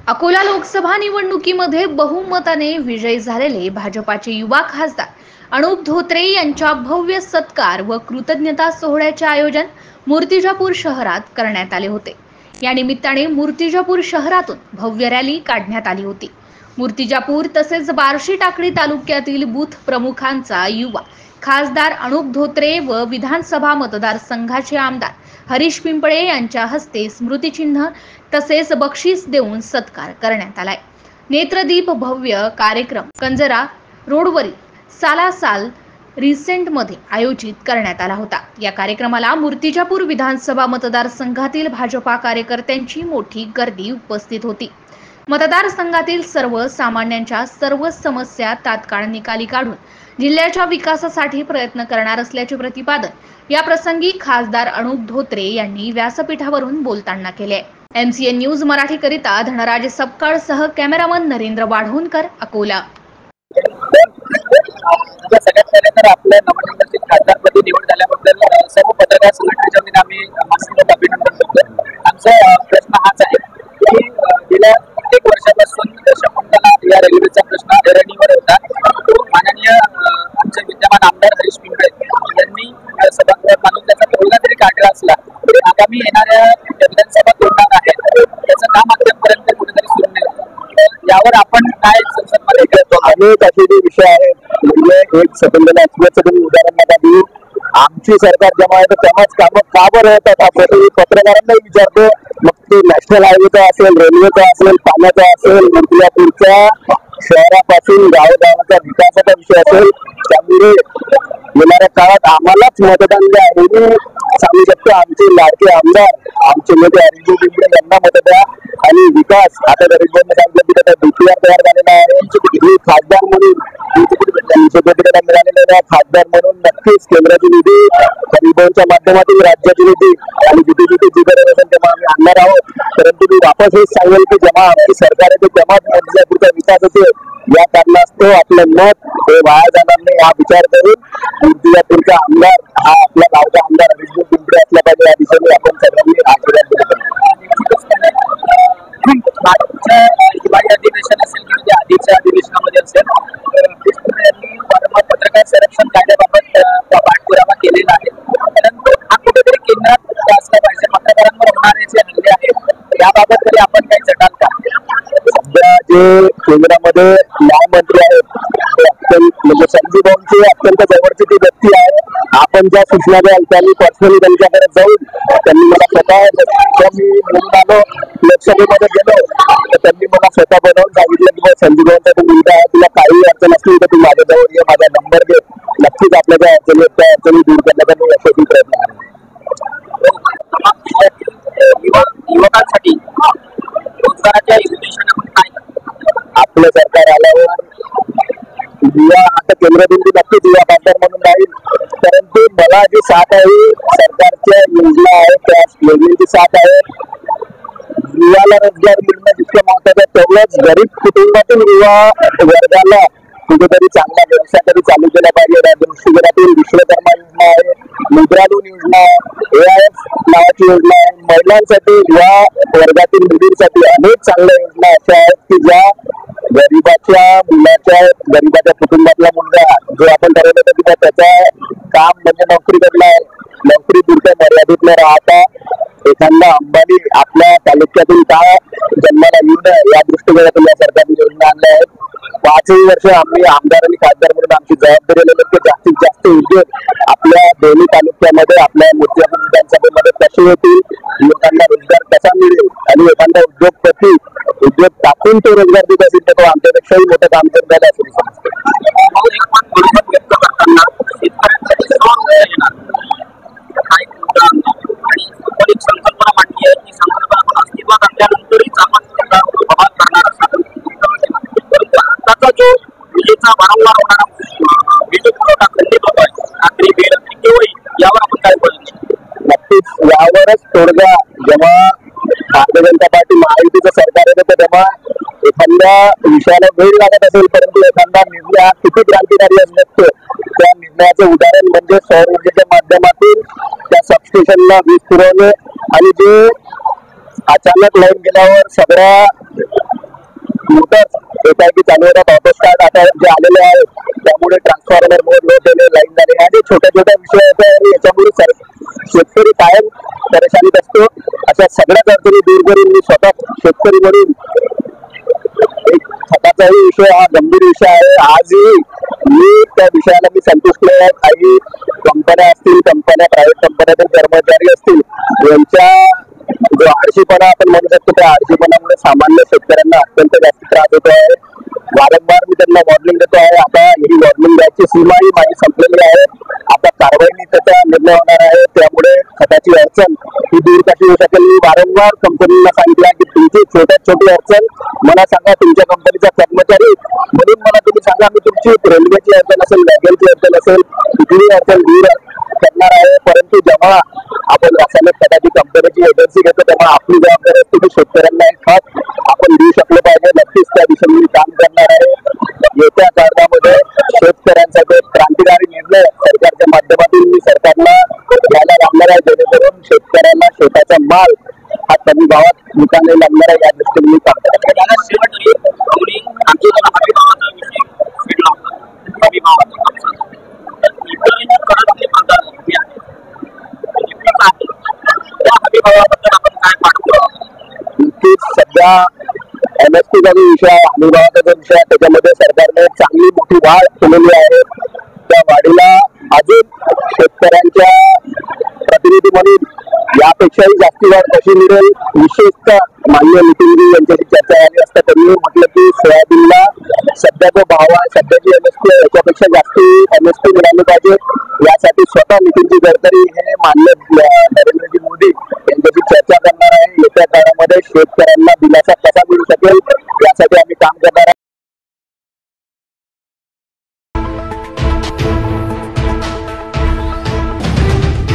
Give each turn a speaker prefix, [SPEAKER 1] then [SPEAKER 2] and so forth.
[SPEAKER 1] अकोला लोकसभा निवडणुकीमध्ये बहुमताने विजयी झालेले भाजपाचे युवा खासदार अनुप धोत्रे यांच्या भव्य सत्कार व कृतज्ञता सोहळ्याचे आयोजन मूर्तिजापूर शहरात करण्यात आले होते। या निमित्ताने मूर्तिजापूर शहरातून भव्य रॅली काढण्यात आली होती। मूर्तिजापूर तसेच बार्शी टाकळी तालुक्यातील बूथ प्रमुखांचा युवा खासदार अनुप धोत्रे व विधानसभा मतदारसंघाचे आमदार हरीश पिंपळे यांच्या हस्ते स्मृतिचिन्ह तसेच बक्षीस देऊन सत्कार करण्यात आलाय। नेत्रदीप भव्य कार्यक्रम कंजरा रोडवरील सालासाल रिसेंट मध्ये आयोजित करण्यात आला होता। या कार्यक्रमाला मूर्तिजापूर विधानसभा मतदारसंघातील भाजपा कार्यकर्त्यांची मोठी गर्दी उपस्थित होती। मतदारसंघातील सर्व सामान्यांच्या सर्व समस्या तात्काळ निकाली काढून जिल्ह्याच्या विकासासाठी प्रयत्न करणार असल्याचे प्रतिपादन या प्रसंगी खासदार अनुप धोत्रे यांनी व्यासपीठावरून बोलताना केले। MCN न्यूज मराठी करिता धनराज सपकाळ सह कॅमेरामन नरेंद्र वाढवणकर, अकोला।
[SPEAKER 2] सगळ्यात पहिले तर आपल्या नवनिर्वाचित खासदारपदी निवड झाल्याबद्दल सर्व पत्रकार संघटनेच्या वतीने आम्ही मनपूर्वक अभिनंदन करतो। आमचा प्रश्न हाच आहे की गेल्या कित्येक वर्षापासून शकुंतला या रेल्वेचा प्रश्न ऐरणीवर होता। तो माननीय आमचे विद्यमान आमदार हरीश पिंपळे यांनी सभागृहात मानून त्याचा तोडगा जरी काढला असला तरी आगामी येणाऱ्या विधानसभा तोडणार आहेत त्याचं काम अद्यापर्यंत कुठेतरी सुरू नाही। यावर आपण काय संसदमध्ये करतो?
[SPEAKER 3] अनेक असे जे विषय आहेत, म्हणजे एक सेकंदाला उदाहरण नका देऊ। आमची सरकार जेव्हा आहे तेव्हाच कामं का बरं होतात आपण पत्रकारांनाही विचारतो। मग ते नॅशनल हायवेचा असेल, रेल्वेचा असेल, पाण्याचा असेल, मूर्तिजापूरच्या शहरापासून गावोगावाचा विकासाचा विषय असेल, त्यामुळे येणाऱ्या काळात आम्हालाच मतदान द्या हे मी सांगू शकतो। आमचे लाडके आमदार आमचे नेते हरीश पिंपळे यांना मत द्या आणि विकास आता गरीबांना सांगितलं की त्याचा DPR तयार झालेला आहे। खासदार म्हणून मिळालेला खासदार म्हणून नक्कीच केंद्राची निधी, गरीबांच्या माध्यमातून राज्याची निधी आणि जिथे जिथे जी गरज असेल तेव्हा आम्ही आणणार आहोत। परंतु मी वापस हेच सांगेल की जेव्हा आमची सरकार आहे तेव्हाच मूर्तिजापूरचा विकास होते। या कारणास्तव आपलं मत हे वाया जाणार नाही हा विचार करून मूर्तिजापूरचा आमदार हा आपल्या गावचा आमदार हरीश पिंपळे असला पाहिजे या दिशेने आपण सर्वांनी आशीर्वाद दिला पाहिजे।
[SPEAKER 2] भाजपच्या हिवाळी अधिवेशन असेल किंवा आधीच्या अधिवेशनामध्ये असेल पत्रकार संरक्षण कायद्याबाबत पाठपुरावा केलेला आहे, परंतु हा कुठेतरी केंद्रात असला पाहिजे। पत्रकारांवर होणारे जे हल्ले आहेत याबाबत तरी आपण काही जटाल का?
[SPEAKER 3] सध्या जे केंद्रामध्ये न्यायमंत्री आहेत ते अत्यंत म्हणजे संजीव भाऊंची अत्यंत जवळची ती व्यक्ती आहे। आपण ज्या सूचना द्याल त्यांनी पर्सनली त्यांच्याकडे जाऊन त्यांनी मला स्वतः मी म्हणून आलो लोकसभेमध्ये गेलो तर त्यांनी मला स्वतः बनवून सांगितलं की संजीव भाऊंचा तो मुलगा आहे, तुला काही अडचण असली तर तू माझ्याजवळ ये, माझा नंबर दे, नक्कीच आपल्या ज्या अडचणी आहेत त्या अडचणी दूर करण्याचा मी यशस्वी प्रयत्न करेन।
[SPEAKER 2] युवकांसाठी रोजगाराच्या योजना काय?
[SPEAKER 3] आपलं सरकार आल्यावर युवा आता केंद्रबिंदू नक्कीच युवा खासदार म्हणून राहील, परंतु मला जी साथ आहे सरकारच्या योजना आहेत त्या योजनेची साथ आहे। युवाला रोजगार मिळणं जितकं महत्वाचं तेवढंच गरीब कुटुंबातील युवा वर्गाला कुठेतरी चांगला व्यवसाय तरी चालू केला पाहिजे। राज्यभरातील विश्वकर्मा योजना आहे, मुद्रा लोन योजना आहे, AIF नावाची योजना आहे। महिलांसाठी युवा वर्गातील मुलींसाठी अनेक चांगल्या योजना अशा आहेत की ज्या गरीबाच्या मुलाच्या गरीबाच्या कुटुंबातला मुलगा जो आपण ठरवलं होतं की त्याचा काम म्हणजे नोकरी करणं आहे, नोकरी पुरत्या मर्यादित न राहता एखादा अंबानी आपल्या तालुक्यातून का जन्माला येऊ नये या दृष्टिकोनातून या सरकारने योजना आणल्या आहेत। 5 वर्ष आम्ही आमदार आणि खासदार म्हणून आमची जबाबदारी की जास्तीत जास्त उद्योग आपल्या दोन्ही तालुक्यामध्ये आपल्या मूर्तिजापूर विधानसभेमध्ये कसे होतील, लोकांना रोजगार कसा मिळेल आणि एखादा उद्योगपती उद्योग टाकून तो रोजगार देत असेल तर तो आमच्यापेक्षाही मोठं काम करत झालं असं समजतं।
[SPEAKER 2] संकल्पना मांडली आहे की संकल्पना अस्तित्वात आणल्यानंतरच आपण प्रभाव करणार त्याचा जो विजेचा वारंवार होणारा वीज पुरवठा खंडित होतोय रात्री वेळ केवळ यावर आपण काय बोलतो?
[SPEAKER 3] नक्कीच यावरच तोडगा जेव्हा भारतीय जनता पार्टी महायुतीचं सरकार येतं तेव्हा एखाद्या विषयाला वेळ लागत असेल परंतु एखादा निर्णय हा किती क्रांतिकारी असतो त्या निर्णयाचं उदाहरण म्हणजे सौर ऊर्जेच्या माध्यमातून त्या सबस्टेशनला वीज पुरवणे आणि जे अचानक लाईन गेल्यावर सगळ्या मोटर्स एकाएकी चालू होतात, ऑटो स्टार्ट आता जे आलेले आहेत त्यामुळे ट्रान्सफॉर्मर मोड लोड झाले, लाईन झाले, आणि छोट्या छोट्या विषय आहेत आणि याच्यामुळे शेतकरी कायम परेशानीत असतो. अशा सगळ्याच अडचणी दूर करून मी स्वतः शेतकरी म्हणून एक खताचाही विषय हा गंभीर विषय आहे. आजही मी त्या विषयाला मी संतुष्ट आहे. काही कंपन्या असतील, प्रायव्हेट कंपन्यातील कर्मचारी असतील, यांच्या जो आळशीपणा आपण म्हणू शकतो, त्या आळशीपणामुळे सामान्य शेतकऱ्यांना अत्यंत जास्त त्रास होतो आहे. वारंवार मी त्यांना वॉर्निंग देतो आहे. आता ही वॉर्निंग द्यायची सीमाही माझी संपलेली आहे. आता कारवाईने त्याचा निर्णय होणार आहे. त्यामुळे खताची अडचण ही दूर कशी होऊ शकेल. मी वारंवार कंपनीला सांगितलं आहे की तुमची छोट्यात छोटी अडचण मला सांगा, तुमच्या कंपनीचा कर्मचारी म्हणून मला तुम्ही सांगा, मी तुमची रेल्वेची अडचण असेल, वॅगनची अडचण असेल, कुठलीही अडचण दूर करणार आहे. परंतु जेव्हा आपण रासायनिक खताची कंपनीची एजन्सी घेतो तेव्हा आपली जबाबदारी असते की शेतकऱ्यांना एक खत आपण देऊ शकलो पाहिजे. नक्कीच त्या दिशेने मी काम करणार आहे. येत्या काळामध्ये शेतकऱ्यांसाठी क्रांतिकारी निर्णय सरकारच्या माध्यमातून मी सरकारला घ्यायला लागणार आहे, जेणेकरून शेतकऱ्यांना शेताचा माल हा कमी भावात विकायला लागणार आहे. या दृष्टीने मी काम करणार आहे. नक्कीच सध्या MSP चा जो विषय आहे, हमीभावाचा जो विषय आहे, त्याच्यामध्ये सरकारने चांगली मोठी वाढ केलेली आहे. त्या वाढीला अजून शेतकऱ्यांच्या प्रतिनिधी म्हणून यापेक्षाही जास्ती वाढ कशी मिळेल, विशेषतः माननीय नितीनजी यांच्याशी चर्चा झाली असता त्यांनी म्हटलं की सोयाबीनला सध्या जो भाव आहे, सध्याची MSP आहे याच्यापेक्षा जास्ती MSP मिळाली पाहिजे. यासाठी स्वतः नितीनजी गडकरी हे माननीय नरेंद्रजी मोदी यांच्याशी चर्चा करणार आहे. येत्या काळामध्ये शेतकऱ्यांना दिलासा कसा मिळू शकेल यासाठी आम्ही काम करणार आहे.